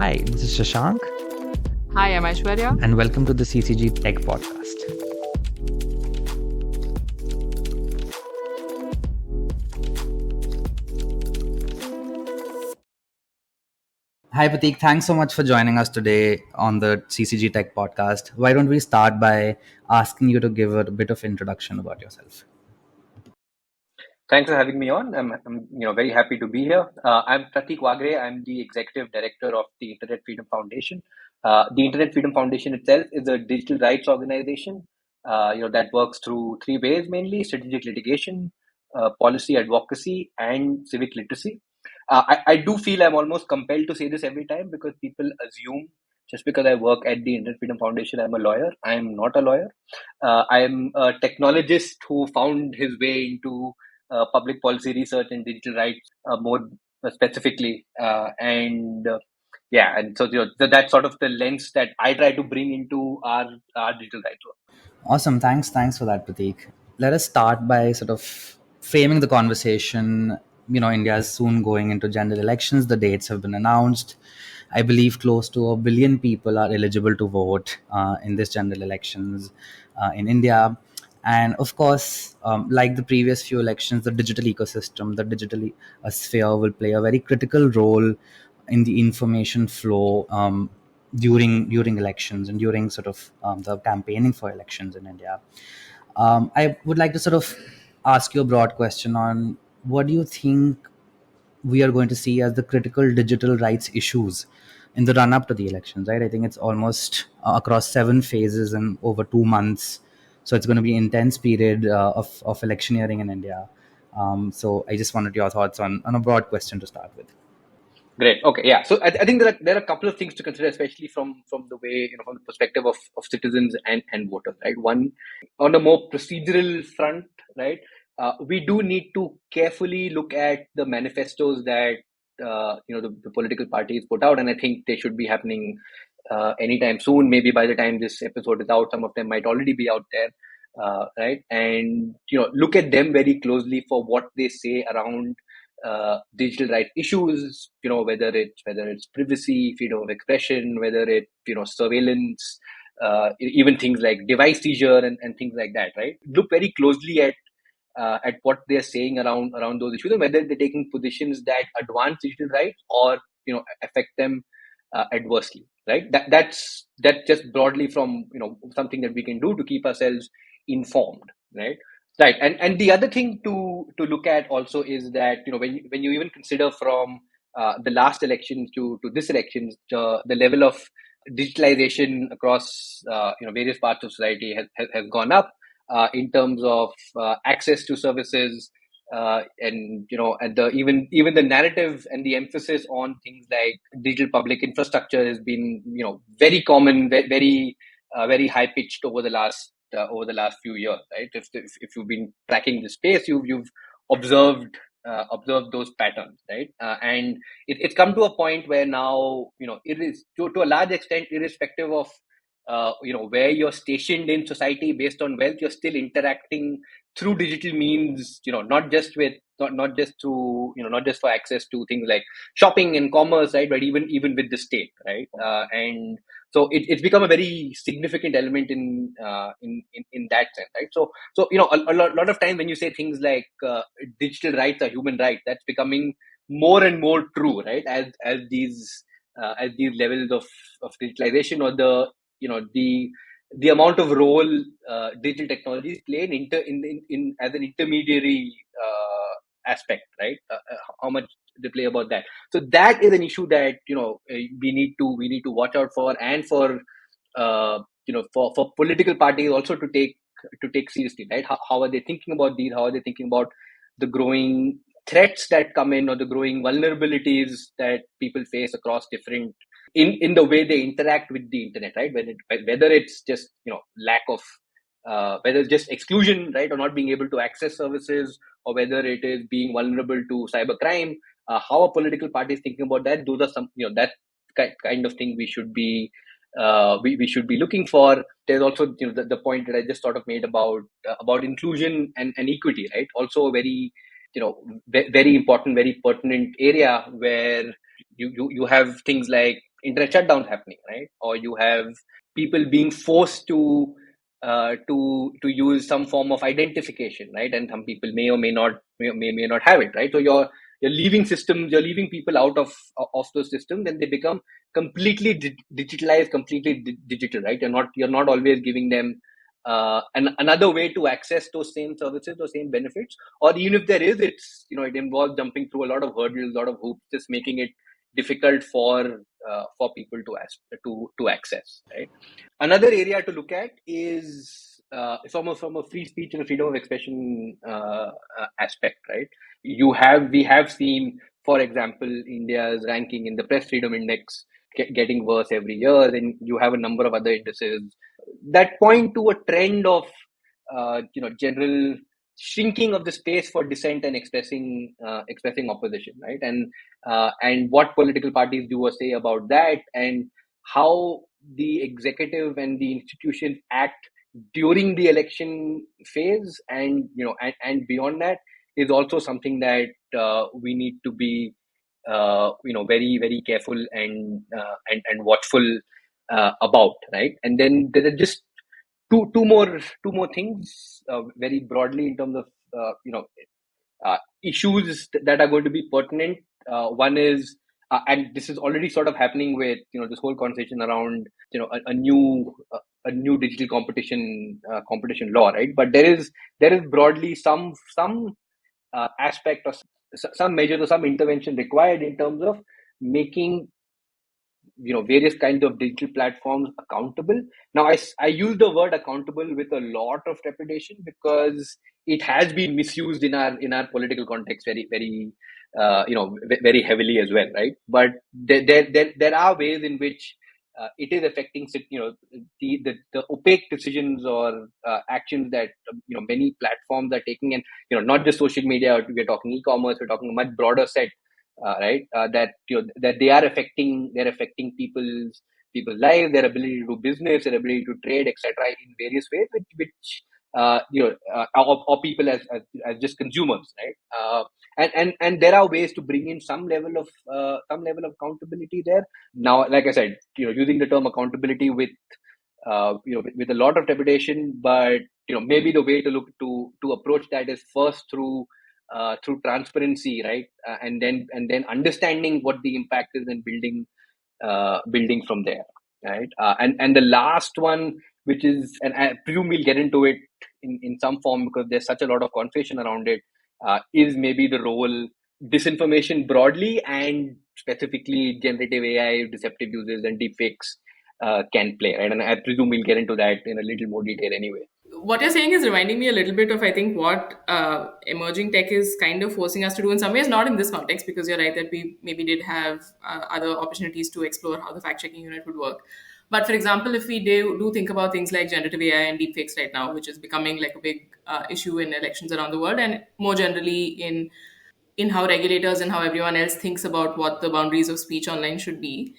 Hi, this is Shashank. Hi, I'm Aishwarya. And welcome to the CCG Tech Podcast. Hi, Prateek. Thanks so much for joining us today on the CCG Tech Podcast. Why don't we start by asking you to give a bit of introduction about yourself? Thanks for having me on. I'm very happy to be here. I'm Prateek Waghre. I'm the executive director of the Internet Freedom Foundation. The Internet Freedom Foundation itself is a digital rights organization. That works through three ways mainly: strategic litigation, policy advocacy, and civic literacy. I do feel I'm almost compelled to say this every time because people assume just because I work at the Internet Freedom Foundation, I'm a lawyer. I am not a lawyer. I'm a technologist who found his way into public policy research and digital rights more specifically. And so that's sort of the lens that I try to bring into our digital rights work. Awesome. Thanks for that, Prateek. Let us start by sort of framing the conversation. India is soon going into general elections. The dates have been announced. I believe close to 1 billion people are eligible to vote in this general elections in India. And of course, like the previous few elections, the digital ecosystem, the digital sphere will play a very critical role in the information flow during elections and during sort of the campaigning for elections in India. I would like to sort of ask you a broad question on what do you think we are going to see as the critical digital rights issues in the run up to the elections, right? I think it's almost across 7 phases in over 2 months. So it's going to be an intense period of electioneering in India. So I just wanted your thoughts on a broad question to start with. Great. Okay. Yeah. So I think there are a couple of things to consider, especially from the way, from the perspective of citizens and voters, right? One, on a more procedural front, right? We do need to carefully look at the manifestos that, the political parties put out. And I think they should be happening anytime soon. Maybe by the time this episode is out, some of them might already be out there. Right. And, look at them very closely for what they say around digital rights issues, whether it's privacy, freedom of expression, whether it's surveillance, even things like device seizure and things like that, right? Look very closely at what they're saying around those issues and whether they're taking positions that advance digital rights or affect them adversely, right? That's just broadly from something that we can do to keep ourselves informed, right? Right, and the other thing to look at also is that when you even consider from the last elections to this election, the level of digitalization across various parts of society has gone up in terms of access to services, and and even the narrative and the emphasis on things like digital public infrastructure has been very common, very high pitched over the last few years, right? If you've been tracking the space, you've observed those patterns, right? And it's come to a point where now it is to a large extent, irrespective of where you're stationed in society based on wealth, you're still interacting through digital means, not just for access to things like shopping and commerce, right, but even with the state, right? And so it's become a very significant element in that sense, right? So a lot of time when you say things like digital rights are human rights, that's becoming more and more true, right? As these levels of digitalization or the amount of role digital technologies play in as an intermediary aspect, right? How much they play about that. So that is an issue that we need to watch out for, and for for political parties also to take seriously, right? How are they thinking about these? How are they thinking about the growing threats that come in, or the growing vulnerabilities that people face across different in the way they interact with the internet, right? Whether it's just lack of whether it's just exclusion, right, or not being able to access services, or whether it is being vulnerable to cybercrime. How a political party is thinking about that? Those are some that kind of thing we should be we should be looking for. There's also the point that I just sort of made about inclusion and equity, right? Also a very very important, very pertinent area where you have things like internet shutdowns happening, right? Or you have people being forced to use some form of identification, right? And some people may or may not have it, right? So you're leaving systems, you're leaving people out of those systems, and they become completely digitalized, completely digital, right? You're not always giving them another way to access those same services, those same benefits, or even if there is, it involves jumping through a lot of hurdles, a lot of hoops, just making it difficult for people to access, right? Another area to look at is from a free speech and a freedom of expression aspect, right? We have seen, for example, India's ranking in the Press Freedom Index getting worse every year. Then you have a number of other indices that point to a trend of general shrinking of the space for dissent and expressing opposition, right? And what political parties do or say about that, and how the executive and the institutions act during the election phase, and and beyond that, is also something that we need to be very, very careful and watchful about, right? And then there are just two more things very broadly in terms of issues that are going to be pertinent. One is, and this is already sort of happening with this whole conversation around a new digital competition law, right? But there is broadly some aspect or some measures or some intervention required in terms of making various kinds of digital platforms accountable. Now, I use the word accountable with a lot of trepidation, because it has been misused in our political context very, very very heavily as well, right? But there are ways in which it is affecting the opaque decisions or actions that many platforms are taking, and not just social media. We're talking e-commerce, we're talking a much broader set, right? That they're affecting people's lives, their ability to do business, their ability to trade, etc., in various ways, which or people as just consumers, right? And there are ways to bring in some level of accountability there. Now, like I said, using the term accountability with with a lot of trepidation, but maybe the way to look to approach that is first through transparency, right? And then understanding what the impact is, and building from there, right? And the last one, which is, and I presume we'll get into it in some form, because there's such a lot of conversation around it, is maybe the role disinformation broadly, and specifically generative AI, deceptive uses, and deepfakes can play, right? And I presume we'll get into that in a little more detail anyway. What you're saying is reminding me a little bit of, I think, what emerging tech is kind of forcing us to do in some ways, not in this context, because you're right that we maybe did have other opportunities to explore how the fact checking unit would work. But for example, if we do think about things like generative AI and deepfakes right now, which is becoming like a big issue in elections around the world, and more generally in how regulators and how everyone else thinks about what the boundaries of speech online should be,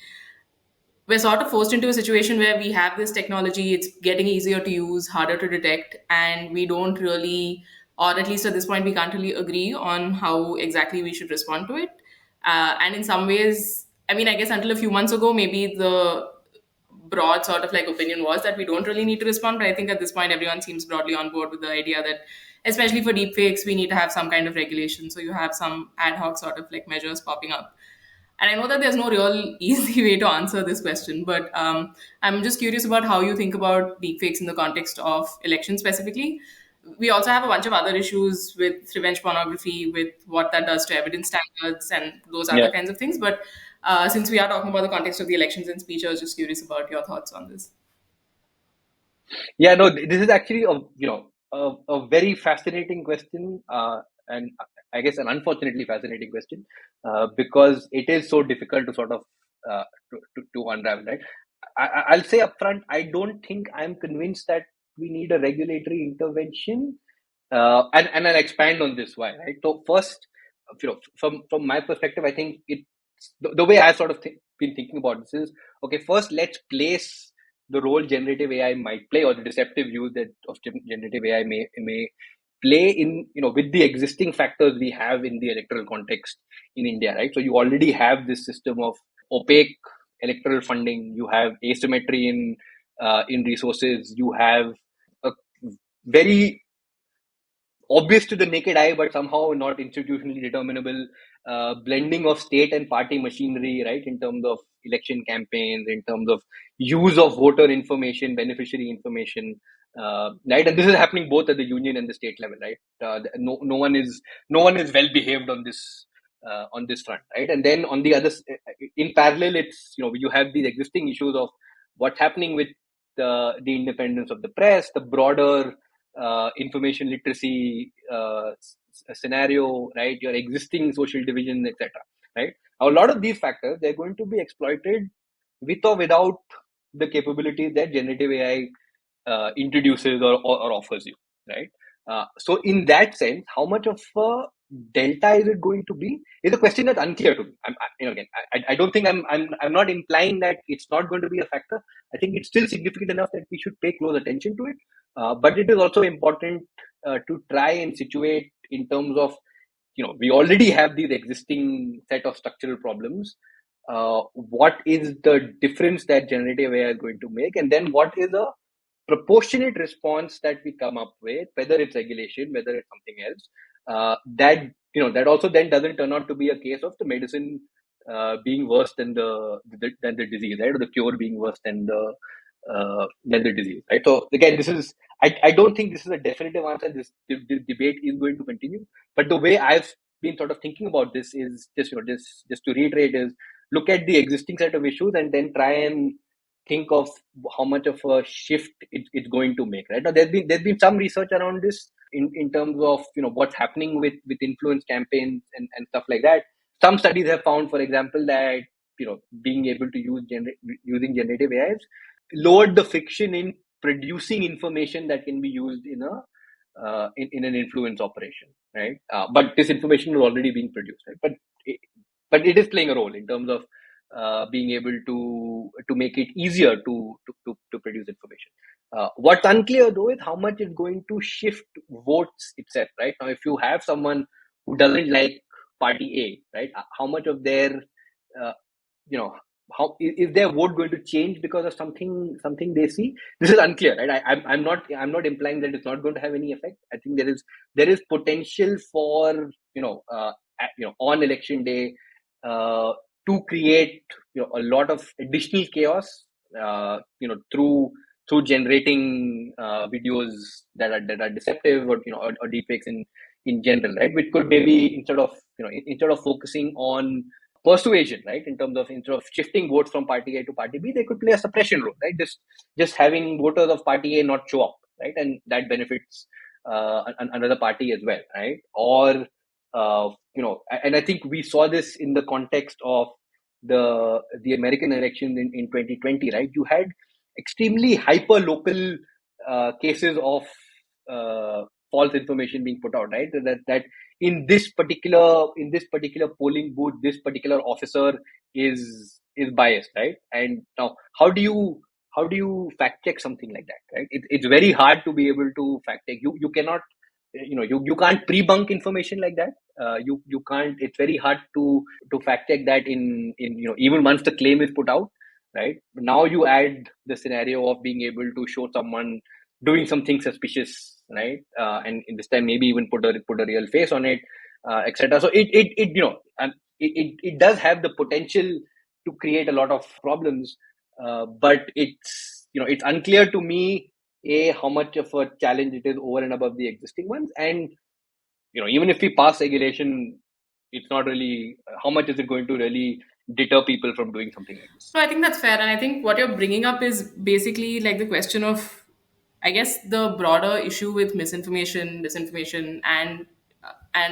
we're sort of forced into a situation where we have this technology, it's getting easier to use, harder to detect, and we don't really, or at least at this point, we can't really agree on how exactly we should respond to it. And in some ways, I mean, I guess until a few months ago, maybe the broad sort of like opinion was that we don't really need to respond. But I think at this point, everyone seems broadly on board with the idea that, especially for deepfakes, we need to have some kind of regulation. So you have some ad hoc sort of like measures popping up. And I know that there's no real easy way to answer this question, but I'm just curious about how you think about deepfakes in the context of elections specifically. We also have a bunch of other issues with revenge pornography, with what that does to evidence standards and those other Yeah. kinds of things. But since we are talking about the context of the elections and speech, I was just curious about your thoughts on this. Yeah, no, this is actually a very fascinating question, and I guess an unfortunately fascinating question, because it is so difficult to sort of to unravel, right? I'll say upfront, I don't think I'm convinced that we need a regulatory intervention, and I'll expand on this why, right? So first, from my perspective, I think the way I've sort of been thinking about this is, okay, first let's place the role generative AI might play, or the deceptive use that of generative AI may play in with the existing factors we have in the electoral context in India, right? So you already have this system of opaque electoral funding, you have asymmetry in resources, you have a very obvious to the naked eye, but somehow not institutionally determinable blending of state and party machinery, right? In terms of election campaigns, in terms of use of voter information, beneficiary information, right? And this is happening both at the union and the state level, right? No one is well behaved on this front, right? And then on the other, in parallel, it's you have these existing issues of what's happening with the independence of the press, the broader information literacy scenario, right? Your existing social divisions, etc. Right? Now, a lot of these factors, they're going to be exploited with or without the capabilities that generative AI introduces or offers you, right? So in that sense, how much of a delta is it going to be is a question that's unclear to me. Again, I don't think I'm not implying that it's not going to be a factor. I think it's still significant enough that we should pay close attention to it. But it is also important to try and situate in terms of, we already have these existing set of structural problems. What is the difference that generative AI is going to make? And then what is a proportionate response that we come up with, whether it's regulation, whether it's something else, that also then doesn't turn out to be a case of the medicine being worse than the disease, right? Or the cure being worse than the disease, right? So again, I don't think this is a definitive answer. This debate is going to continue, but the way I've been sort of thinking about this is just to reiterate, is look at the existing set of issues and then try and think of how much of a shift it's going to make, right? Now, there's been some research around this in terms of what's happening with influence campaigns and stuff like that. Some studies have found, for example, that being able to using generative AIs lowered the friction in producing information that can be used in an influence operation, right? But this information is already being produced, right? But it is playing a role in terms of being able to make it easier to produce information. What's unclear though is how much it's going to shift votes itself, right? Now, if you have someone who doesn't like party A, right, how much of their how is their vote going to change because of something they see? This is unclear, right? I'm not implying that it's not going to have any effect. I think there is potential for on election day to create a lot of additional chaos through generating videos that are deceptive or deepfakes in general, right? Which could maybe instead of focusing on persuasion, right, instead of shifting votes from party A to party B, they could play a suppression role, right? Just having voters of party A not show up, right, and that benefits another party as well, right? Or and I think we saw this in the context of the American elections in 2020, right? You had extremely hyper local cases of false information being put out, right? That in this particular polling booth, this particular officer is biased, right? And now, how do you fact check something like that, right? It's very hard to be able to fact check. You cannot, you can't pre-bunk information like that. You can't. It's very hard to fact check that in even once the claim is put out, right? Now you add the scenario of being able to show someone doing something suspicious, right? And in this time maybe even put a real face on it, etc. So it does have the potential to create a lot of problems, but it's unclear to me how much of a challenge it is over and above the existing ones. And even if we pass regulation, it's not really how much is it going to really deter people from doing something like this. So I think that's fair. And I think what you're bringing up is basically like the question of, I guess, the broader issue with misinformation, disinformation, and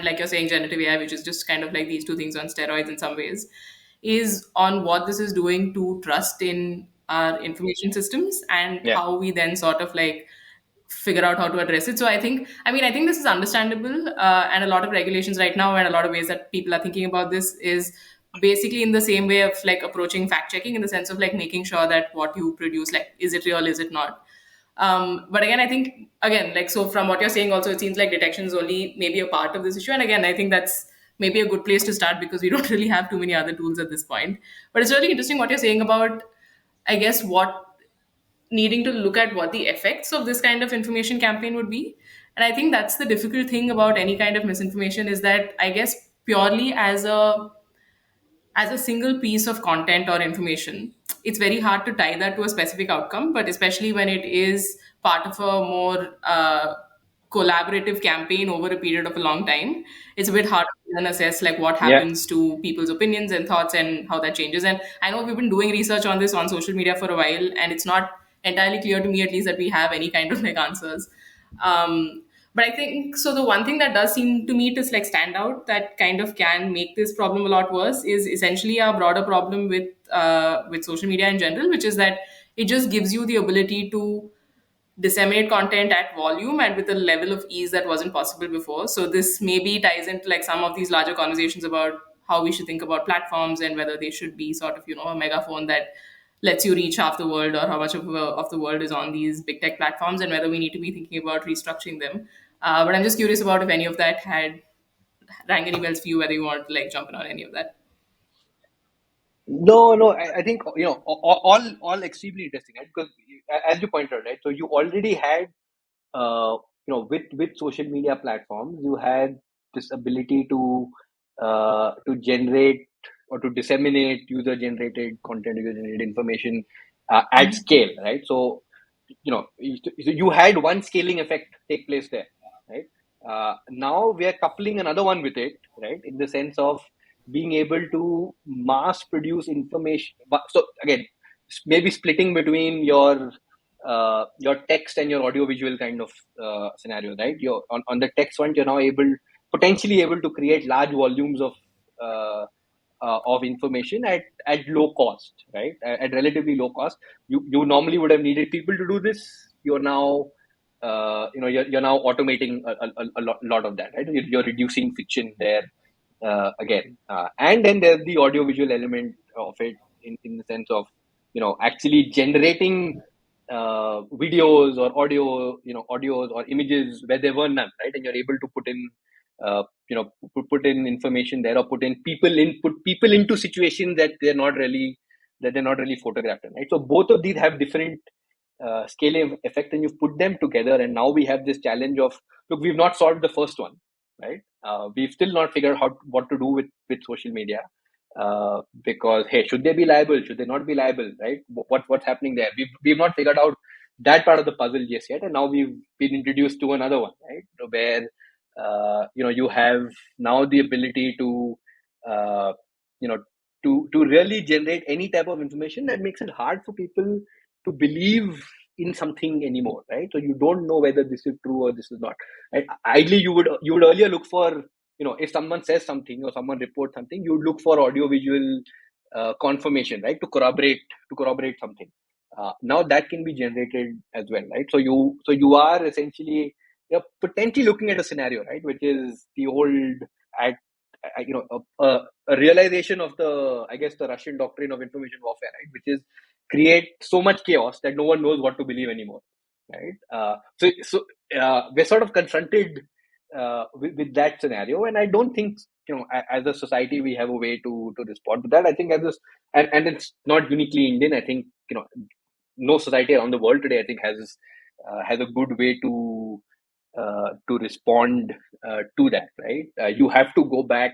like you're saying, generative AI, which is just kind of like these two things on steroids in some ways, is on what this is doing to trust in our information systems and Yeah. how we then sort of like figure out how to address it. So I think this is understandable, and a lot of regulations right now and a lot of ways that people are thinking about this is basically in the same way of like approaching fact checking, in the sense of like making sure that what you produce, like, is it real, is it not? But again, I think, so from what you're saying also, it seems like detection is only maybe a part of this issue. And again, I think that's maybe a good place to start because we don't really have too many other tools at this point. But it's really interesting what you're saying about, I guess, what needing to look at what the effects of this kind of information campaign would be. And I think that's the difficult thing about any kind of misinformation, is that I guess purely as a single piece of content or information, it's very hard to tie that to a specific outcome. But especially when it is part of a more collaborative campaign over a period of a long time, it's a bit hard to then assess like what Yeah. happens to people's opinions and thoughts and how that changes. And I know we've been doing research on this on social media for a while, and it's not entirely clear to me, at least, that we have any kind of like answers. But I think so. The one thing that does seem to me to like stand out that kind of can make this problem a lot worse is essentially a broader problem with social media in general, which is that it just gives you the ability to disseminate content at volume and with a level of ease that wasn't possible before. So this maybe ties into like some of these larger conversations about how we should think about platforms and whether they should be sort of, a megaphone that lets you reach half the world, or how much of the world is on these big tech platforms, and whether we need to be thinking about restructuring them. But I'm just curious about if any of that had rang any bells for you, whether you want to like jump in on any of that. No, no. I think all extremely interesting, right? Because as you pointed out, right? So you already had, with social media platforms, you had this ability to generate or to disseminate user generated content, user generated information at scale, right? So you had one scaling effect take place there, right? Now we are coupling another one with it, right? In the sense of being able to mass produce information. So again, maybe splitting between your text and your audio visual kind of scenario, right? You're on the text front, you're now potentially able to create large volumes of information at low cost, right? At relatively low cost. You normally would have needed people to do this. You're now you're now automating a lot of that, right? You're reducing friction there again, and then there's the audio visual element of it in the sense of actually generating videos or audios or images where there were none, right? And you're able to put in put in information there, or put people into situations that they're not really photographed in, right? So both of these have different scaling effect, and you put them together, and now we have this challenge of, look, we've not solved the first one, right? We've still not figured out what to do with social media, because hey, should they be liable, should they not be liable, right? What's happening there? We've not figured out that part of the puzzle just yet, and now we've been introduced to another one, right? Where you have now the ability to to really generate any type of information that makes it hard for people to believe in something anymore, right? So you don't know whether this is true or this is not, right? Ideally, you would earlier look for, if someone says something or someone reports something, you would look for audio visual confirmation, right, to corroborate something. Now that can be generated as well, right? So you are essentially, potentially looking at a scenario, right, which is the old at a realization of the Russian doctrine of information warfare, right, which is create so much chaos that no one knows what to believe anymore, right? We're sort of confronted with that scenario, and I don't think, as a society we have a way to respond to that. I think and it's not uniquely Indian. I think no society around the world today, I think, has a good way to respond to that, right? You have to go back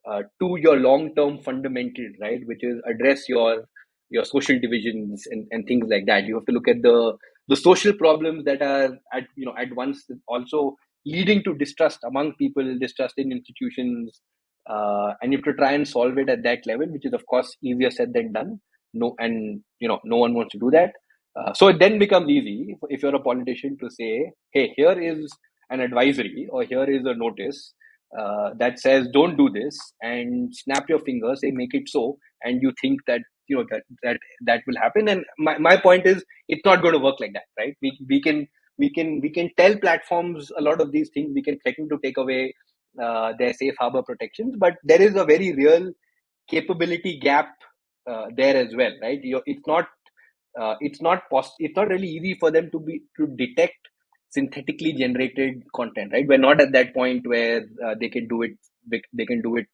to your long-term fundamentals, right, which is address your social divisions and things like that. You have to look at the social problems that are at once also leading to distrust among people, distrust in institutions, and you have to try and solve it at that level, which is of course easier said than done. No one wants to do that. So it then becomes easy if you're a politician to say, hey, here is an advisory, or here is a notice that says don't do this, and snap your fingers, say make it so, and you think that that will happen. And my point is, it's not going to work like that, right? We can tell platforms a lot of these things. We can threaten to take away their safe harbor protections, but there is a very real capability gap there as well, right? It's not really easy for them to detect synthetically generated content, right? We're not at that point where they can do it they can do it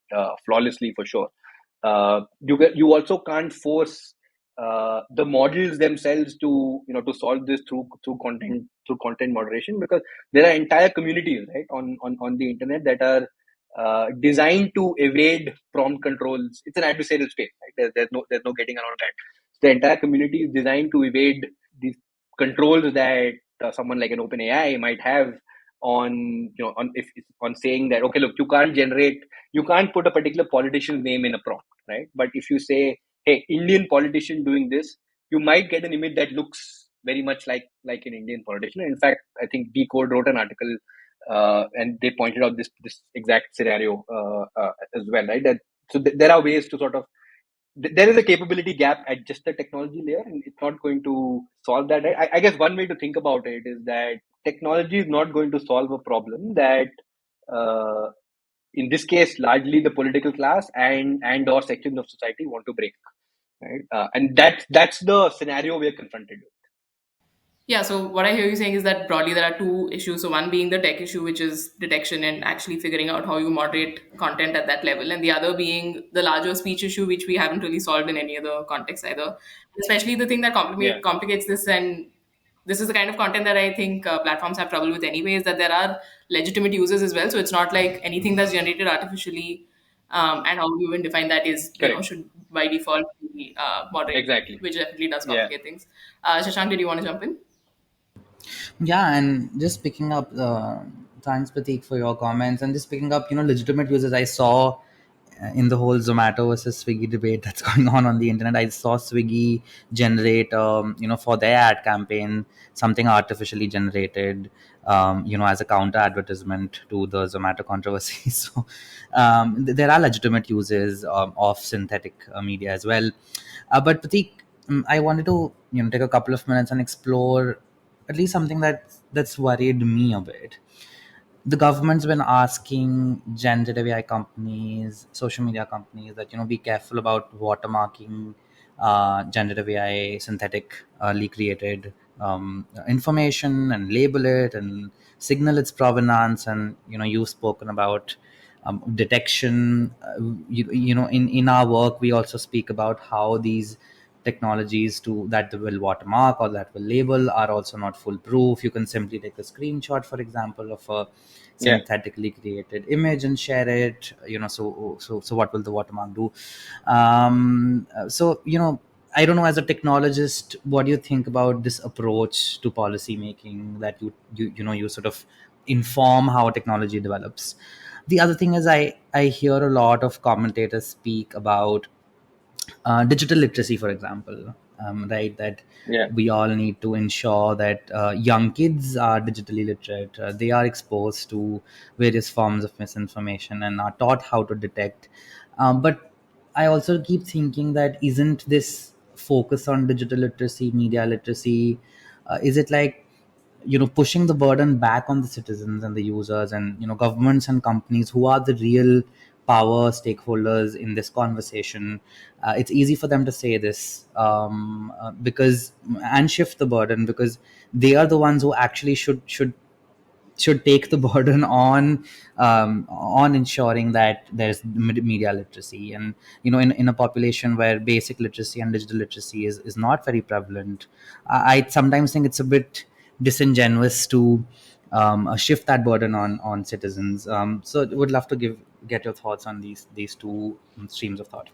flawlessly for sure. You also can't force the models themselves to solve this through content moderation, because there are entire communities, right, on the internet that are designed to evade prompt controls. It's an adversarial space, right? There's no getting around that. The entire community is designed to evade these controls that someone like an OpenAI might have on on saying that, okay, look, you can't put a particular politician's name in a prompt, right? But if you say, hey, Indian politician doing this, you might get an image that looks very much like an Indian politician. In fact, I think Decode wrote an article and they pointed out this exact scenario as well, right? There are ways to sort of, there is a capability gap at just the technology layer, and it's not going to solve that. I guess one way to think about it is that technology is not going to solve a problem that, in this case, largely the political class and or sections of society want to break, right? And that's the scenario we are confronted with. Yeah, so what I hear you saying is that broadly there are two issues. So one being the tech issue, which is detection and actually figuring out how you moderate content at that level, and the other being the larger speech issue, which we haven't really solved in any other context either. Especially the thing that Yeah, complicates this, and this is the kind of content that I think platforms have trouble with anyway, is that there are legitimate users as well. So it's not like anything that's generated artificially, and how we even define that is, correct. should by default be moderated, Exactly. which definitely does Yeah. complicate things. Shashank, did you want to jump in? Yeah, and just picking up, thanks Prateek for your comments, and just picking up, legitimate users. I saw in the whole Zomato versus Swiggy debate that's going on the internet. I saw Swiggy generate, for their ad campaign, something artificially generated, as a counter advertisement to the Zomato controversy. So there are legitimate uses of synthetic media as well. But Prateek, I wanted to take a couple of minutes and explore at least something that's worried me a bit. The government's been asking generative AI companies, social media companies, that be careful about watermarking generative AI synthetically created information, and label it and signal its provenance. And you've spoken about detection. In our work, we also speak about how these technologies to that will watermark or that will label are also not foolproof. You can simply take a screenshot, for example, of a Yeah. synthetically created image and share it. So what will the watermark do? So I don't know, as a technologist, what do you think about this approach to policy making, that you sort of inform how technology develops? The other thing is, I hear a lot of commentators speak about digital literacy, for example, right? That Yeah. we all need to ensure that young kids are digitally literate. They are exposed to various forms of misinformation and are taught how to detect. But I also keep thinking that, isn't this focus on digital literacy, media literacy, is it like pushing the burden back on the citizens and the users, and governments and companies, who are the real power stakeholders in this conversation? It's easy for them to say this, because and shift the burden, because they are the ones who actually should take the burden on ensuring that there's media literacy. And in a population where basic literacy and digital literacy is not very prevalent, I sometimes think it's a bit disingenuous to shift that burden on citizens. So would love to get your thoughts on these two streams of thought.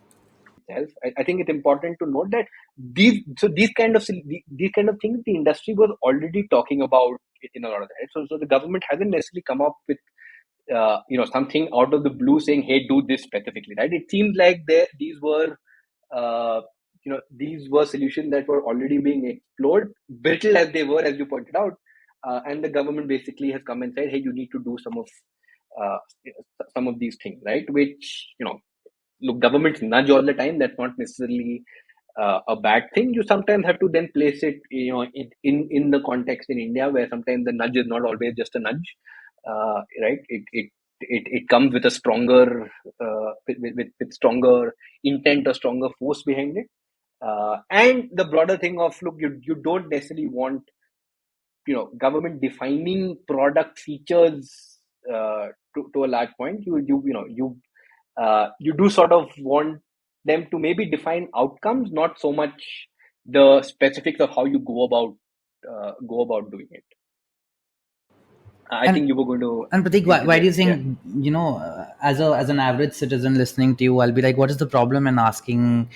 Itself, I think it's important to note that these kind of things the industry was already talking about in a lot of that. So the government hasn't necessarily come up with something out of the blue saying, hey, do this specifically, right? It seems like uh, these were solutions that were already being explored, brittle as they were, as you pointed out, and the government basically has come and said, hey, you need to do uh, some of these things, right? Which, look, governments nudge all the time. That's not necessarily a bad thing. You sometimes have to then place it, in the context in India, where sometimes the nudge is not always just a nudge, right? It comes with a stronger, with stronger intent or stronger force behind it, and the broader thing of, look, you don't necessarily want government defining product features to a large point. You do sort of want them to maybe define outcomes, not so much the specifics of how you go about doing it. I think And you were going to and Prateek, why do you interject. Yeah. think, as an average citizen listening to you, I'll be like, what is the problem in asking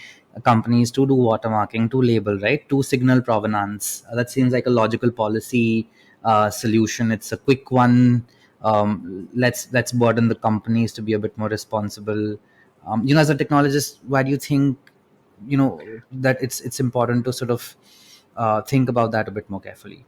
companies to do watermarking, to label, right, to signal provenance? That seems like a logical policy solution. It's a quick one. Let's burden the companies to be a bit more responsible. As a technologist, why do you think, that it's important to sort of think about that a bit more carefully?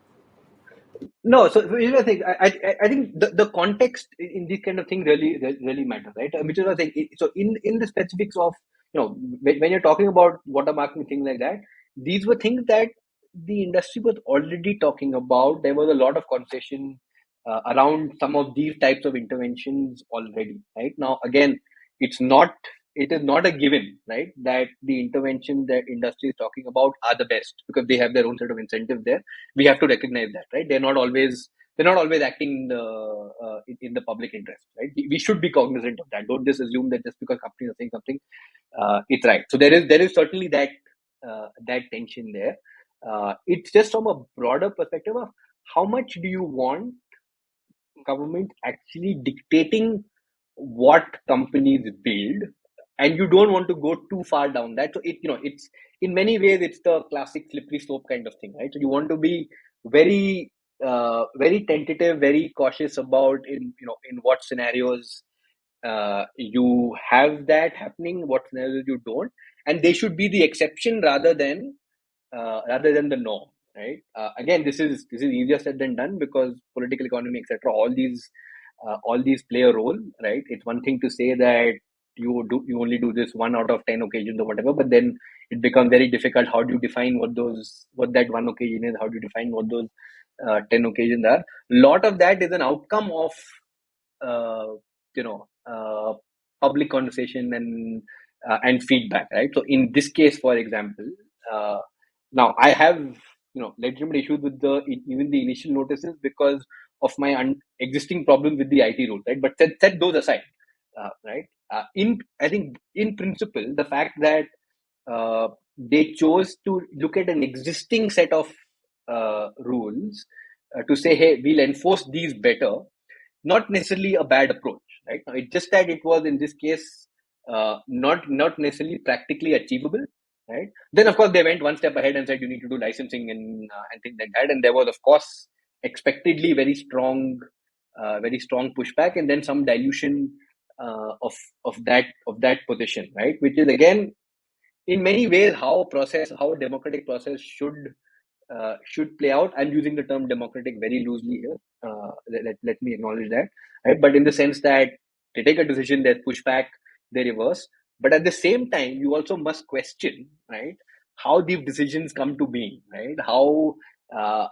No, so here's the thing. I think the context in these kind of things really matters, right? Which is the thing. So in the specifics of, when you're talking about watermarking, things like that, these were things that the industry was already talking about. There was a lot of conversation around some of these types of interventions already, right? Now, again, it's not it is not a given, right, that the intervention that industry is talking about are the best, because they have their own set of incentives there. We have to recognize that, right? They're not always acting in the public interest, right? We should be cognizant of that. Don't just assume that just because companies are saying something, it's right. So there is certainly that tension there. It's just from a broader perspective of how much do you want government actually dictating what companies build, and you don't want to go too far down that. So it's in many ways it's the classic slippery slope kind of thing, right? So you want to be very very tentative, very cautious about in what scenarios you have that happening, what scenarios you don't, and they should be the exception rather than the norm, right? Again, this is easier said than done, because political economy, etc., all these play a role, right? It's one thing to say that you only do this 1 out of 10 occasions or whatever, but then it becomes very difficult. How do you define what that one occasion is? How do you define what those 10 occasions are? A lot of that is an outcome of uh, you know public conversation and feedback, right? So in this case, for example, uh, now I have legitimate issues with even the initial notices because of my existing problem with the IT rule, right? But set those aside, right? In I think in principle, the fact that they chose to look at an existing set of rules to say, hey, we'll enforce these better, not necessarily a bad approach, right? It's just that it was in this case not necessarily practically achievable, right? Then of course they went one step ahead and said you need to do licensing and things like that, and there was of course expectedly very strong pushback, and then some dilution of that position, right? Which is again in many ways how a democratic process should play out. I'm using the term democratic very loosely here. Let me acknowledge that, right? But in the sense that they take a decision, there's pushback, they reverse. But at the same time, you also must question, right, how these decisions come to being, right? Uh,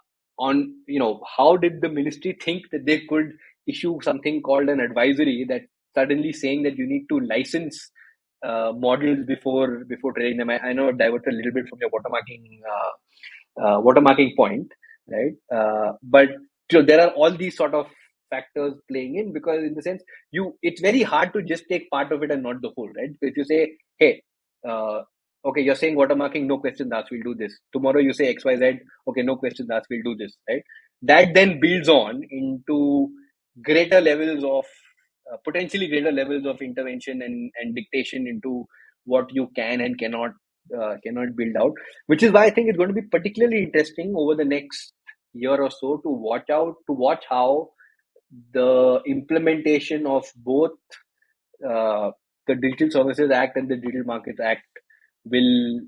how did the ministry think that they could issue something called an advisory that suddenly saying that you need to license models before training them? I know I've diverted a little bit from your watermarking point, right? But there are all these sort of factors playing in, because in the sense it's very hard to just take part of it and not the whole, right? If you say, hey, okay, you're saying watermarking, no questions asked, we'll do this. Tomorrow you say XYZ, okay, no questions asked, we'll do this, right? That then builds on into greater levels of potentially greater levels of intervention and dictation into what you can and cannot build out, which is why I think it's going to be particularly interesting over the next year or so to watch how the implementation of both uh, the Digital Services Act and the Digital Markets Act will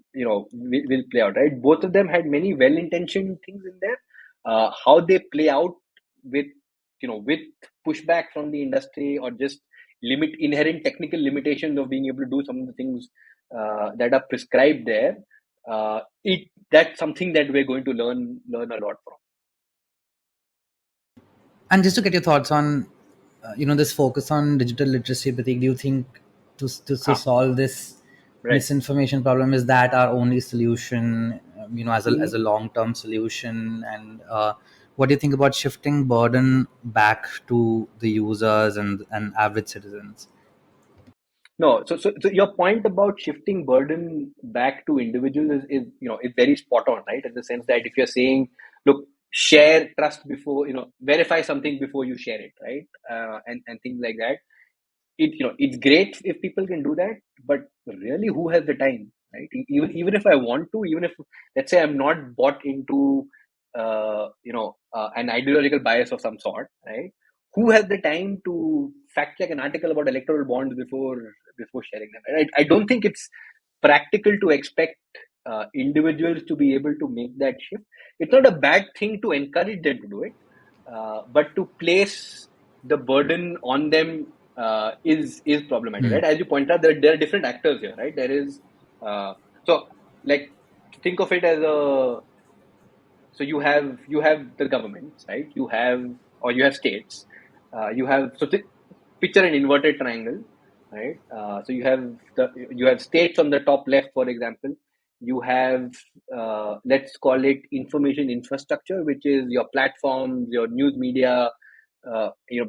play out. Right, both of them had many well-intentioned things in there. How they play out with with pushback from the industry, or just inherent technical limitations of being able to do some of the things that are prescribed there. That's something that we're going to learn a lot from. And just to get your thoughts on, this focus on digital literacy, Pratik, do you think to Huh. solve this Right. misinformation problem, is that our only solution? As a Mm, long term solution, and What do you think about shifting burden back to the users and average citizens? No, so your point about shifting burden back to individuals is very spot on, right? In the sense that if you're saying, look, share trust before, verify something before you share it, right? And things like that. It's great if people can do that, but really, who has the time, right? Even if I want to, even if, let's say, I'm not bought into an ideological bias of some sort, right? Who has the time to fact check an article about electoral bonds before sharing them, right? I don't think it's practical to expect individuals to be able to make that shift. It's not a bad thing to encourage them to do it, but to place the burden on them is problematic, Hmm. right? As you point out, there are different actors here, right? There is so like think of it as a so you have the governments, right? You have states. You have picture an inverted triangle, right? So you have states on the top left, for example. You have let's call it information infrastructure, which is your platforms, your news media,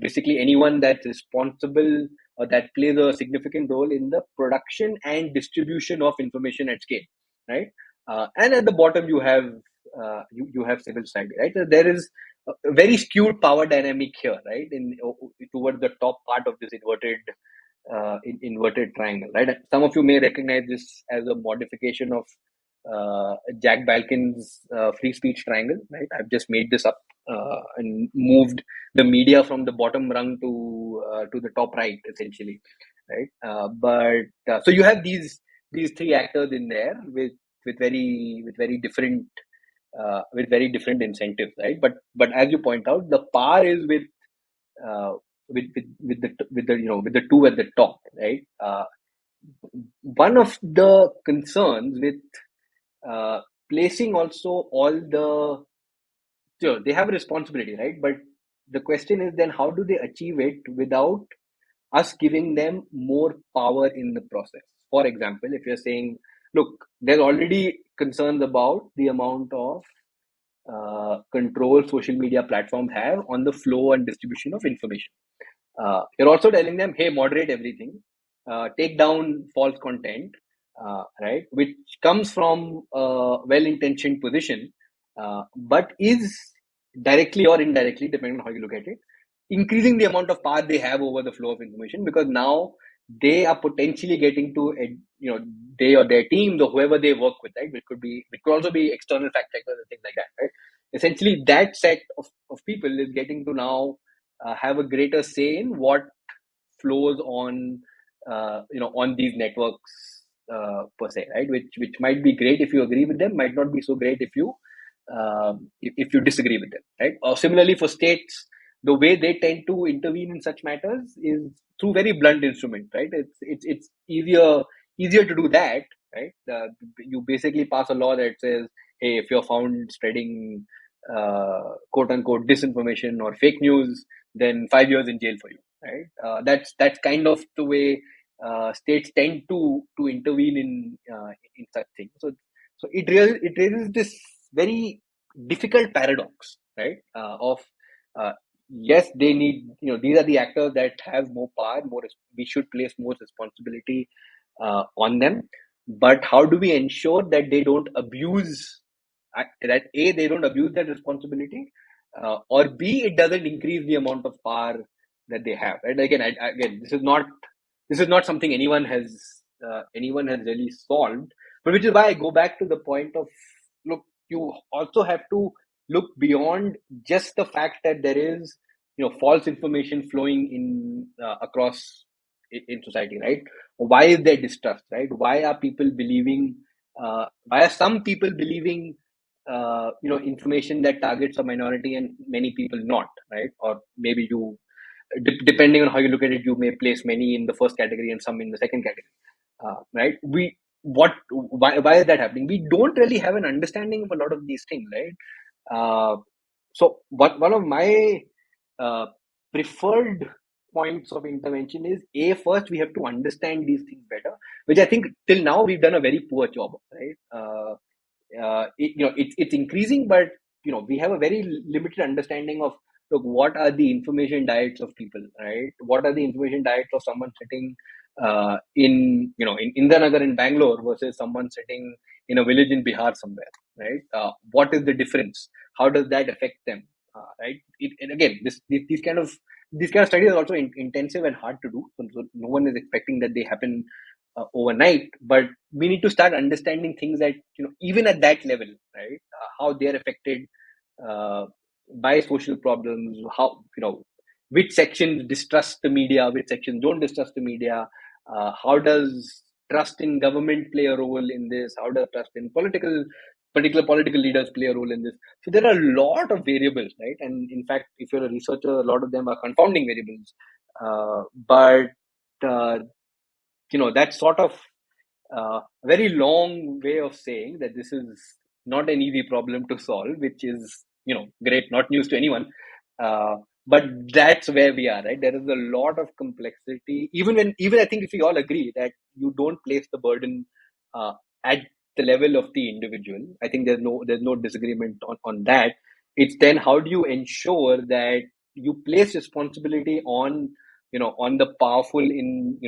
basically anyone that's responsible or that plays a significant role in the production and distribution of information at scale, right? And at the bottom you have civil society, right? So there is a very skewed power dynamic here, right? Towards the top part of this inverted triangle, right? Some of you may recognize this as a modification of Jack Balkin's free speech triangle, right? I've just made this up and moved the media from the bottom rung to the top right, essentially, right? But so you have these three actors in there with very different incentives, right? But as you point out, the power is uh, with the two at the top, right? One of the concerns with uh, placing also all the sure, they have a responsibility, right? But the question is then how do they achieve it without us giving them more power in the process? For example, if you're saying, look, there's already concerns about the amount of control social media platforms have on the flow and distribution of information. You're also telling them, hey, moderate everything, take down false content, right? Which comes from a well-intentioned position, but is directly or indirectly, depending on how you look at it, increasing the amount of power they have over the flow of information, because now they are potentially getting to, they or their teams or whoever they work with, right? It could also be external fact checkers and things like that, right? Essentially, that set of people is getting to now have a greater say in what flows on these networks per se, right? Which might be great if you agree with them, might not be so great if you disagree with them, right? Or similarly for states, the way they tend to intervene in such matters is through very blunt instruments, right? It's easier to do that, right? You basically pass a law that says, hey, if you're found spreading quote unquote disinformation or fake news, then 5 years in jail for you, right? That's kind of the way states tend to intervene in such things. So it raises this very difficult paradox, right? Of yes, they need, these are the actors that have more power, we should place more responsibility on them, but how do we ensure that they don't abuse they don't abuse that responsibility, or B, it doesn't increase the amount of power that they have, right? Again, this is not something anyone has really solved, but which is why I go back to the point of, look, you also have to look beyond just the fact that there is false information flowing in across in society, right? Why is there distrust, right? Why are some people believing information that targets a minority and many people not, right? Or maybe depending on how you look at it, you may place many in the first category and some in the second category, right? Why is that happening? We don't really have an understanding of a lot of these things, right? So one of my uh, preferred points of intervention is, first we have to understand these things better, which I think till now we've done a very poor job of, right? It's increasing, but we have a very limited understanding of, look, what are the information diets of people, right? What are the information diets of someone sitting in Indranagar in Bangalore versus someone sitting in a village in Bihar somewhere, right? What is the difference? How does that affect them, right? And again, these kind of studies are also intensive and hard to do. So no one is expecting that they happen overnight, but we need to start understanding things that, even at that level, right? How they are affected uh, by social problems, how, which sections distrust the media, which sections don't distrust the media, how does trust in government play a role in this, how does trust in particular political leaders play a role in this. So there are a lot of variables, right? And in fact, if you're a researcher, a lot of them are confounding variables. But uh, that's sort of a very long way of saying that this is not an easy problem to solve, which is, great, not news to anyone. Uh, but that's where we are, right? There is a lot of complexity. Even I think if we all agree that you don't place the burden uh, at the level of the individual, I think there's no disagreement on that. It's then how do you ensure that you place responsibility on the powerful in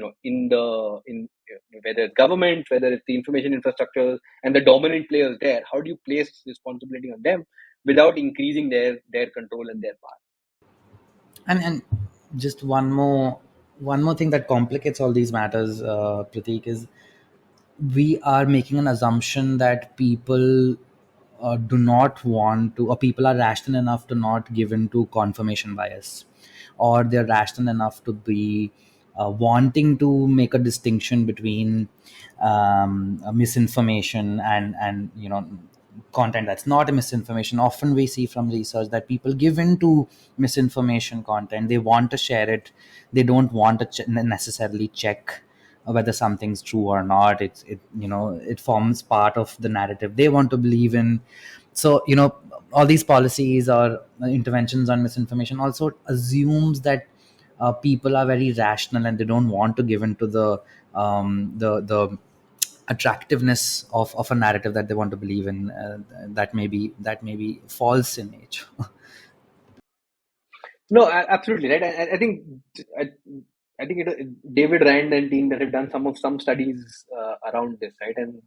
whether it's government, whether it's the information infrastructure and the dominant players there. How do you place responsibility on them without increasing their control and their power? And just one more thing that complicates all these matters, Prateek, is we are making an assumption that people do not want to, or people are rational enough to not give in to confirmation bias, or they're rational enough to be wanting to make a distinction between misinformation and content that's not a misinformation. Often we see from research that people give in to misinformation content. They want to share it. They don't want to necessarily check whether something's true or not. It forms part of the narrative they want to believe in. So all these policies or interventions on misinformation also assumes that people are very rational and they don't want to give into the attractiveness of a narrative that they want to believe in, that may be false in nature. No, absolutely right. I think I, I think David Rand and team that have done some studies around this, right? And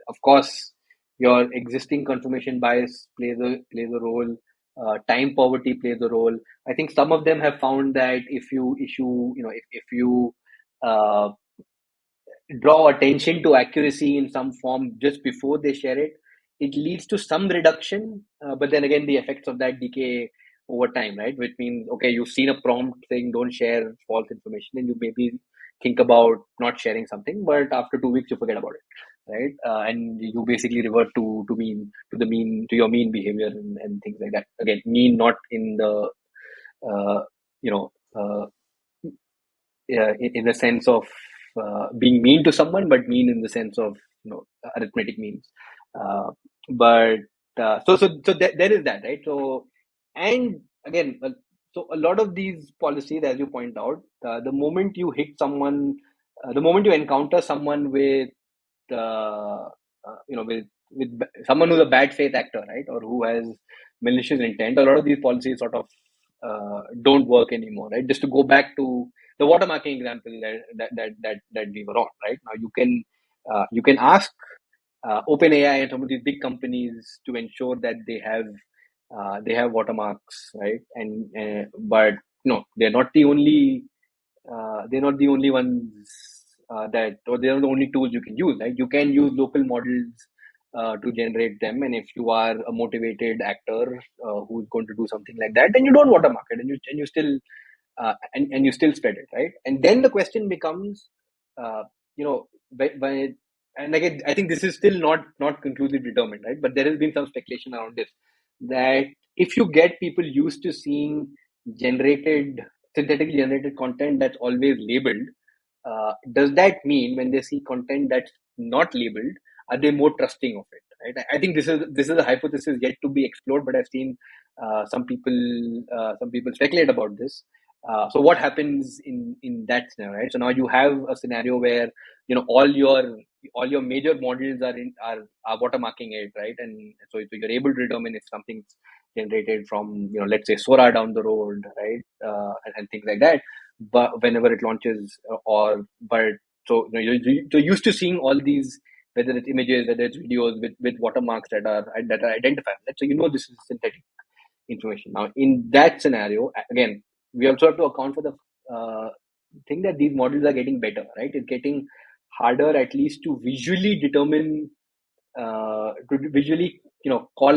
of course, your existing confirmation bias plays a role. Time poverty plays a role. I think some of them have found that if you issue, if you uh, draw attention to accuracy in some form just before they share it, it leads to some reduction. But then again, the effects of that decay over time, right? Which means, okay, you've seen a prompt saying don't share false information, and you maybe think about not sharing something, but after 2 weeks you forget about it, right? And you basically revert to your mean behavior and things like that. Again, mean not in the uh, you know uh, in the sense of being mean to someone, but mean in the sense of arithmetic means. Uh, but there is that, right? So, and again, so a lot of these policies, as you point out, the moment you hit someone, the moment you encounter someone with with someone who's a bad faith actor, right, or who has malicious intent, a lot of these policies sort of don't work anymore, right? Just to go back to the watermarking example that we were on, right? Now you can ask OpenAI and some of these big companies to ensure that they have watermarks, right? And but no, they're not the only ones or they're not the only tools you can use, right? You can use local models to generate them, and if you are a motivated actor who's going to do something like that, then you don't watermark it, and you still spread it, right? And then the question becomes, uh, you know, and again, I think this is still not conclusively determined, right? But there has been some speculation around this, that if you get people used to seeing generated synthetically generated content that's always labeled, does that mean when they see content that's not labeled, are they more trusting of it? Right? I think this is a hypothesis yet to be explored, but I've seen some people speculate about this. So what happens in that scenario, right? So now you have a scenario where all your major models are watermarking it, right? And so you're able to determine if something's generated from, let's say Sora down the road, right? And things like that. But whenever it launches, you're used to seeing all these, whether it's images, whether it's videos with watermarks that are identified. So this is synthetic information. Now, in that scenario, again, we also have to account for the thing that these models are getting better, right? It's getting harder, at least, to visually determine, call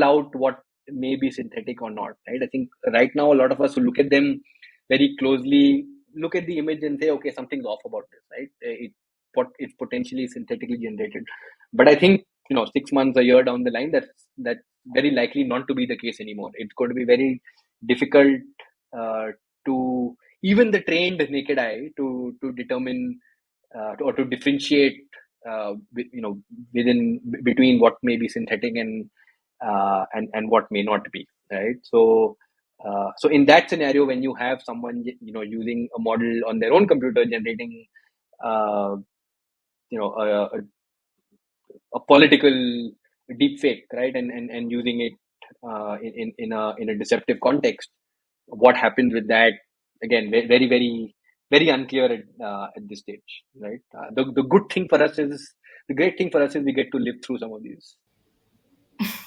out what may be synthetic or not, right? I think right now a lot of us who look at them very closely, look at the image and say, okay, something's off about this, right? It's potentially synthetically generated. But I think 6 months, a year down the line, that's very likely not to be the case anymore. It's going to be very difficult to even the trained naked eye to determine or to differentiate between what may be synthetic and what may not be, right? So in that scenario, when you have someone using a model on their own computer generating uh, a political deep fake, right, and using it in a deceptive context, what happens with that? Again, very very very unclear at this stage, right? The good thing for us is the great thing for us is we get to live through some of these.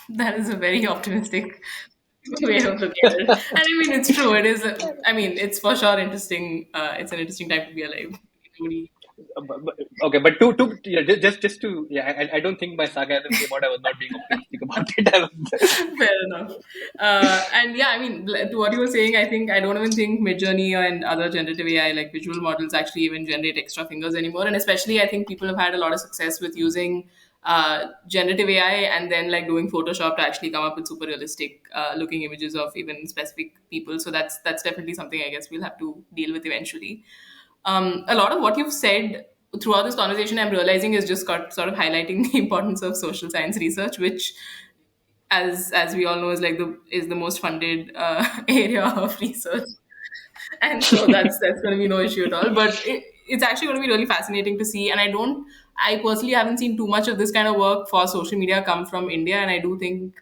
That is a very optimistic way of looking at it. And I mean, it's true. It is. I mean, it's for sure interesting. It's an interesting time to be alive. Nobody- Okay, but just to I don't think my sarcasm came out. I was not being optimistic about it. Fair enough. And yeah, I mean, to what you were saying, I think I don't even think Midjourney and other generative AI like visual models actually even generate extra fingers anymore. And especially, I think people have had a lot of success with using generative AI and then like doing Photoshop to actually come up with super realistic looking images of even specific people. So that's definitely something I guess we'll have to deal with eventually. A lot of what you've said throughout this conversation, I'm realizing is just got sort of highlighting the importance of social science research, which as we all know is the most funded area of research, and so that's going to be no issue at all. But it's actually going to be really fascinating to see. And I personally haven't seen too much of this kind of work for social media come from India, and I do think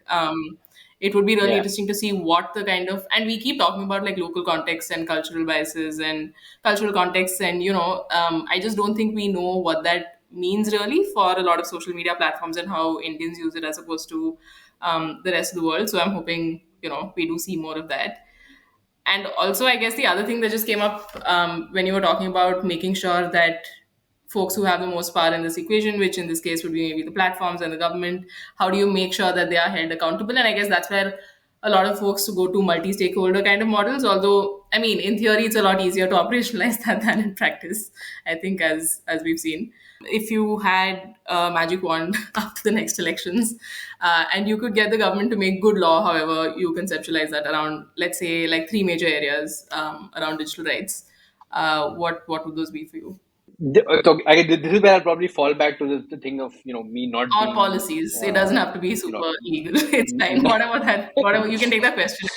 it would be really Yeah. interesting to see what the kind of, and we keep talking about like local context and cultural biases and cultural contexts, and I just don't think we know what that means really for a lot of social media platforms and how Indians use it as opposed to the rest of the world. So I'm hoping we do see more of that. And also, I guess the other thing that just came up when you were talking about making sure that folks who have the most power in this equation, which in this case would be maybe the platforms and the government, how do you make sure that they are held accountable? And I guess that's where a lot of folks go to multi-stakeholder kind of models. Although, I mean, in theory, it's a lot easier to operationalize that than in practice. I think, as we've seen, if you had a magic wand after the next elections, and you could get the government to make good law, however you conceptualize that around, let's say, like three major areas around digital rights, what would those be for you? So this is where I'll probably fall back to the thing of me not Or being policies. It doesn't have to be you know super legal. It's fine. Whatever you can take that question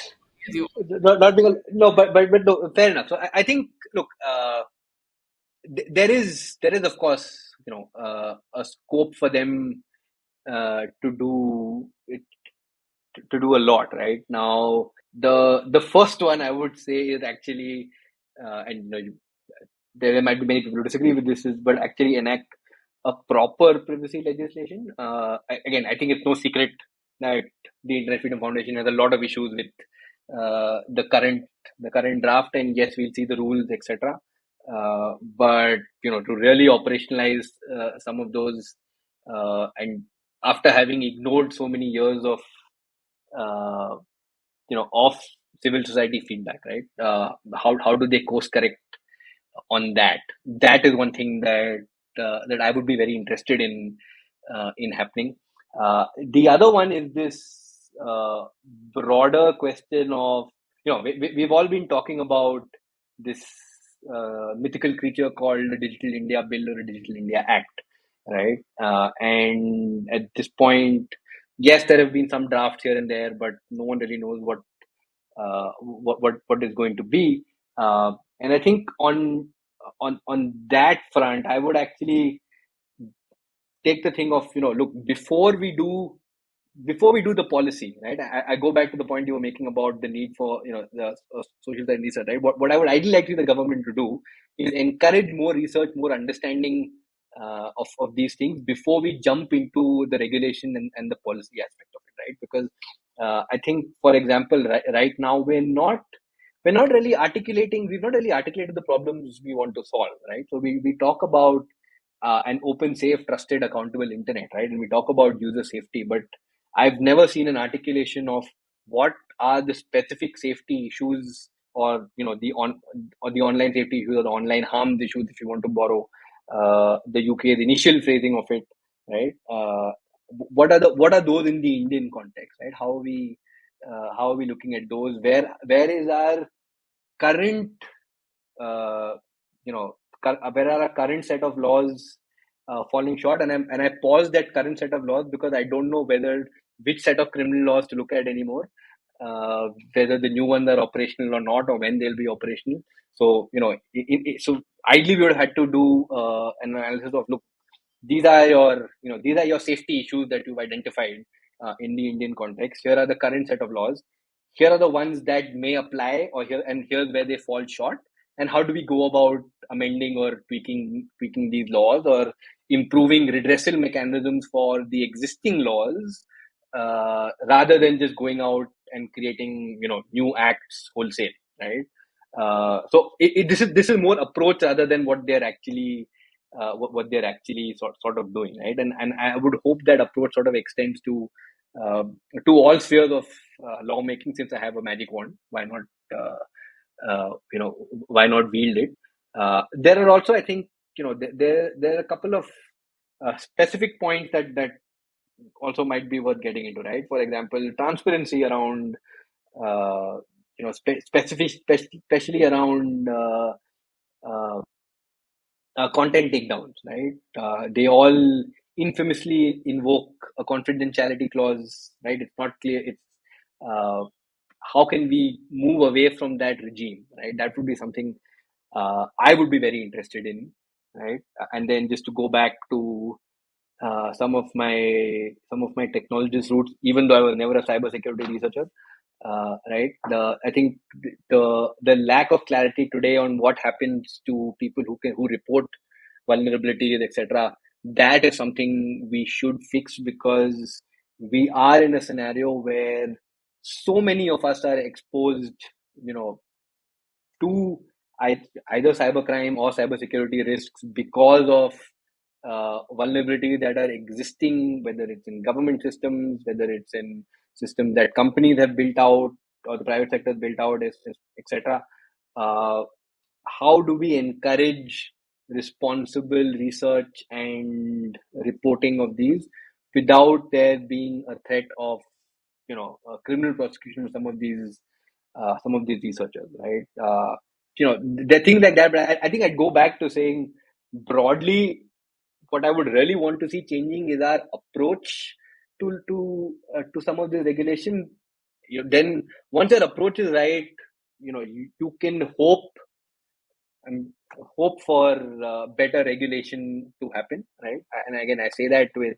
as you. not being no, but no, fair enough. So I think, look, there is of course a scope for them to do it, to do a lot right now. The first one I would say is actually, and there might be many people who disagree with this, but actually enact a proper privacy legislation. Again, I think it's no secret that the Internet Freedom Foundation has a lot of issues with the current draft, and yes, we'll see the rules, etc. But to really operationalize some of those, and after having ignored so many years uh, of civil society feedback, right? How do they course correct on that? That is one thing that I would be very interested in happening. The other one is this broader question of we've all been talking about this mythical creature called the Digital India Bill or a Digital India Act, right? And at this point, yes, there have been some drafts here and there, but no one really knows what is going to be. And I think on that front, I would actually take the thing of, look, before we do the policy, right? I go back to the point you were making about the need for, the social science research, right? What I would ideally like the government to do is encourage more research, more understanding of these things before we jump into the regulation and the policy aspect of it, right? Because I think, for example, right now we've not really articulated the problems we want to solve, right? So we talk about an open, safe, trusted, accountable internet, right? And we talk about user safety, but I've never seen an articulation of what are the specific safety issues, or the online safety issues, or the online harms issues, if you want to borrow the UK's initial phrasing of it, right? What are those in the Indian context, right? How are we looking at those? Where is our current uh, where are our current set of laws falling short? And I paused that current set of laws because I don't know which set of criminal laws to look at anymore, whether the new ones are operational or not, or when they'll be operational. So so ideally we would have had to do an analysis of, look, these are your safety issues that you've identified in the Indian context. Here are the current set of laws. Here are the ones that may apply, here's where they fall short. And how do we go about amending or tweaking these laws, or improving redressal mechanisms for the existing laws, rather than just going out and creating new acts wholesale, right? So this is more approach rather than what they're actually sort of doing, right? And I would hope that approach sort of extends uh, to all spheres of lawmaking. Since I have a magic wand, why not why not wield it? There are also, I think, there are a couple of specific points that also might be worth getting into, right? For example, transparency around especially around uh, content takedowns, right? They all infamously invoke a confidentiality clause, right? It's not clear. It's uh, how can we move away from that regime, right? That would be something I would be very interested in, right? And then just to go back to some of my technologist roots, even though I was never a cybersecurity researcher, right? I think the lack of clarity today on what happens to people who report vulnerabilities, etc. That is something we should fix, because we are in a scenario where so many of us are exposed, to either cybercrime or cybersecurity risks because of vulnerabilities that are existing, whether it's in government systems, whether it's in systems that companies have built out or the private sector has built out, etc. Uh, how do we encourage responsible research and reporting of these without there being a threat of criminal prosecution of some of these researchers, right? The things like that. But I think I'd go back to saying, broadly, what I would really want to see changing is our approach to some of the regulation. Then once your approach is right, you can hope for better regulation to happen, right? And again, I say that with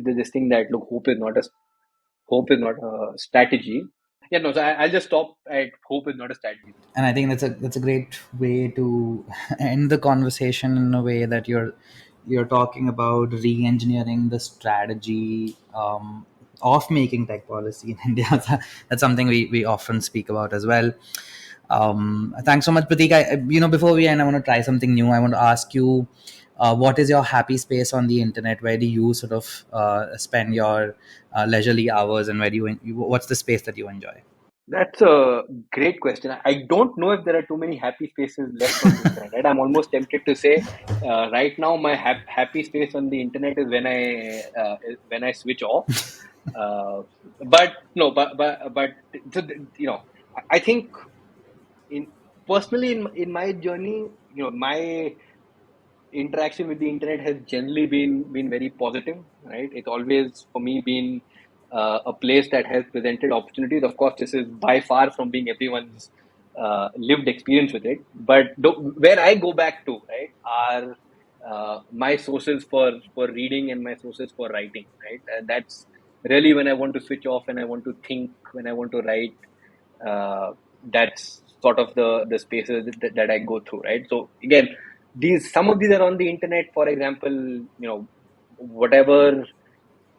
this thing that, look, hope is not a strategy. Yeah, no. So I'll just stop at hope is not a strategy. And I think that's a great way to end the conversation, in a way that you're talking about re-engineering the strategy of making tech policy in India. That's something we often speak about as well. Thanks so much, Prateek. Before we end, I want to try something new. I want to ask you, what is your happy space on the internet? Where do you sort of spend your leisurely hours, and where do what's the space that you enjoy? That's a great question. I don't know if there are too many happy spaces left on the internet. Right? I'm almost tempted to say, right now my happy space on the internet is when I switch off. But no, but so, I think in personally in my journey, my interaction with the internet has generally been very positive, right? It's always for me been a place that has presented opportunities. Of course, this is by far from being everyone's lived experience with it. But where I go back to, right, are my sources for reading and my sources for writing, right? And that's really when I want to switch off and I want to think, when I want to write. That's sort of the spaces that I go through, right? So again, some of these are on the internet. For example, whatever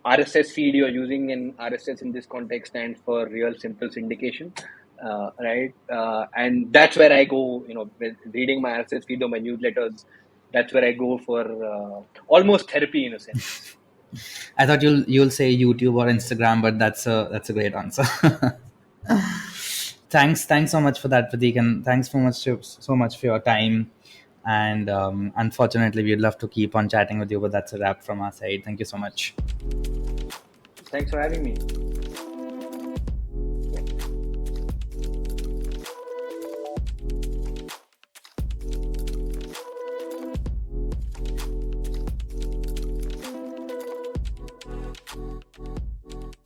RSS feed you're using, and RSS in this context stands for real simple syndication, right? And that's where I go, with reading my RSS feed or my newsletters. That's where I go for almost therapy in a sense. I thought you'll say YouTube or Instagram, but that's a great answer. Thanks so much for that, Prateek, and thanks so much for your time. And unfortunately, we'd love to keep on chatting with you, but that's a wrap from our side. Thank you so much. Thanks for having me.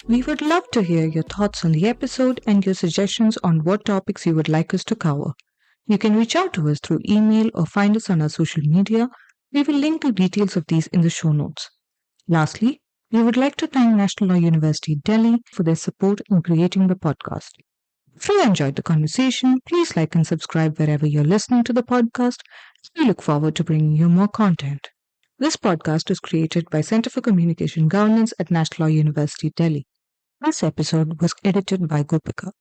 We would love to hear your thoughts on the episode and your suggestions on what topics you would like us to cover. You can reach out to us through email or find us on our social media. We will link to details of these in the show notes. Lastly, we would like to thank National Law University Delhi for their support in creating the podcast. If you enjoyed the conversation, please like and subscribe wherever you're listening to the podcast. We look forward to bringing you more content. This podcast is created by Center for Communication Governance at National Law University Delhi. This episode was edited by Gopika.